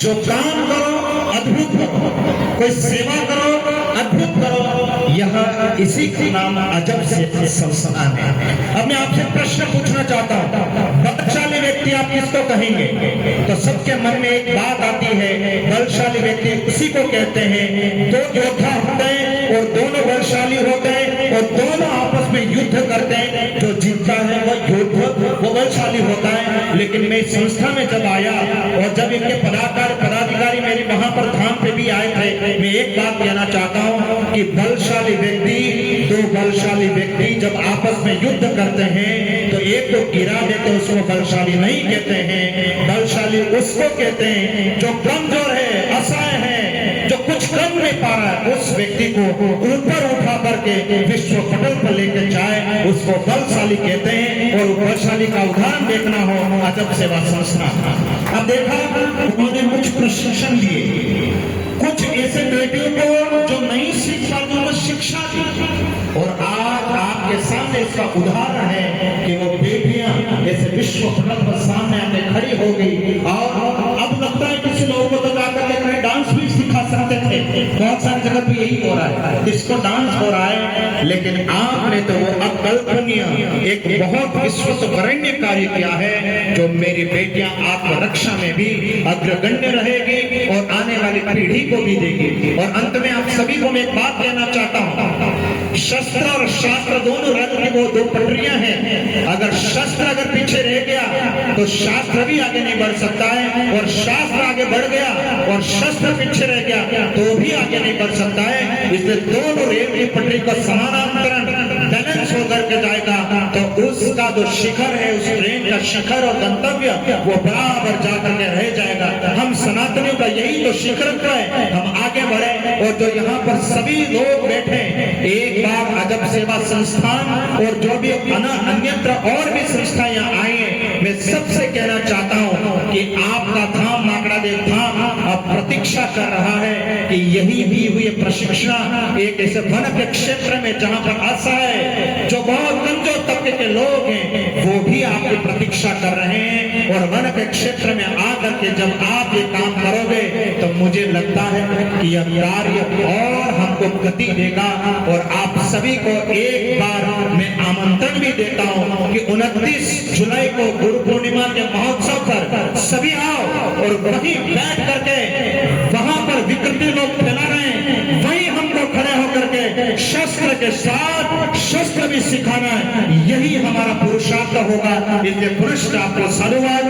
जो काम करो अद्भुत करो, कोई सेवा करो अद्भुत करो, यह इसी का नाम अजब से संस्थान है। अब मैं आपसे प्रश्न पूछना चाहता हूँ, बलशाली व्यक्ति आप किसको कहेंगे? तो सबके मन में एक बात आती है, बलशाली व्यक्ति उसी को कहते हैं। दो योद्धा होते हैं और दोनों बलशाली होते हैं और दोनों आपस में युद्ध करते हैं, जो जीतता है वो बलशाली होता है। लेकिन मैं इस संस्था में जब आया और जब इनके पदाधिकारी मेरे वहां पर धाम पे भी आए थे, मैं एक बात कहना चाहता हूं कि बलशाली व्यक्ति, दो बलशाली व्यक्ति जब आपस में युद्ध करते हैं तो एक को गिरा देते, उसको बलशाली नहीं कहते हैं। बलशाली उसको कहते हैं जो कमजोर है, असहाय है, जो कुछ कर नहीं पा रहा है, उस व्यक्ति को ऊपर उठा करके विश्व पटल पर लेकर जाए, उसको बलशाली कहते हैं। और बलशाली का उदाहरण देखना हो अजब सेवा संस्था। अब देखा उन्होंने कुछ प्रशिक्षण लिए, कुछ ऐसे बेटियों को जो नहीं सीख पाती उनको शिक्षा दी, और आज आपके सामने इसका उदाहरण है कि वो बेटियां ऐसे विश्व पटल पर सामने आके खड़ी हो गई। और अब लगता है किसी लोगों को तो जाकर के कहीं डांस भी सिखा सकते थे, बहुत सारी जगह पे यही हो रहा है, इसको डांस हो रहा है। लेकिन आपने तो वो अकल्पनीय एक बहुत विश्वसनीय कार्य किया है, जो मेरी बेटियां आत्मरक्षा में भी अग्रगण्य रहेगी और आने वाली पीढ़ी को भी देगी। और अंत में आप सभी को मैं एक बात कहना चाहता हूं, शस्त्र और शास्त्र दोनों रथ की वो दो पटरियां हैं। अगर शस्त्र अगर पीछे रह गया तो शास्त्र भी आगे नहीं बढ़ सकता है, और शास्त्र आगे बढ़ गया और शस्त्र पीछे रह गया तो भी आगे नहीं बढ़ सकता है। इसलिए दोनों रेल की पटरी का समानांतरण बैलेंस होकर के जाएगा तो उसका जो शिखर है, उस ट्रेन का शिखर और गंतव्य वो बराबर जाकर के रह जाएगा। हम सनातनियों का यही तो शिखर है, हम आगे बढ़े। और जो यहाँ पर सभी लोग बैठे, एक बार अजब सेवा संस्थान और जो भी अन्यत्र और भी संस्थाएं यहाँ आई है, मैं सबसे कहना चाहता हूँ कि आपका धाम माकड़ा देव धाम अब प्रतीक्षा कर रहा है कि यही दी हुई प्रशिक्षण एक ऐसे वन के क्षेत्र में जहाँ पर आशा है, जो बहुत कमजोर तबके के लोग हैं वो भी आपकी प्रतीक्षा कर रहे हैं। और वन के क्षेत्र में आकर के जब आप ये काम करोगे तो मुझे लगता है कि यह कार्य और हमको गति देगा। और आप सभी को एक बार मैं आमंत्रण भी देता हूँ कि 29 जुलाई को गुरु पूर्णिमा के महोत्सव पर सभी आओ और वहीं बैठ करके वहां पर विकृति लोग फैला रहे हैं, वहीं हमको खड़े होकर के शस्त्र के साथ शस्त्र भी सिखाना है, यही हमारा पुरुषार्थ होगा। इसलिए पुरुष आपको साधुवाद।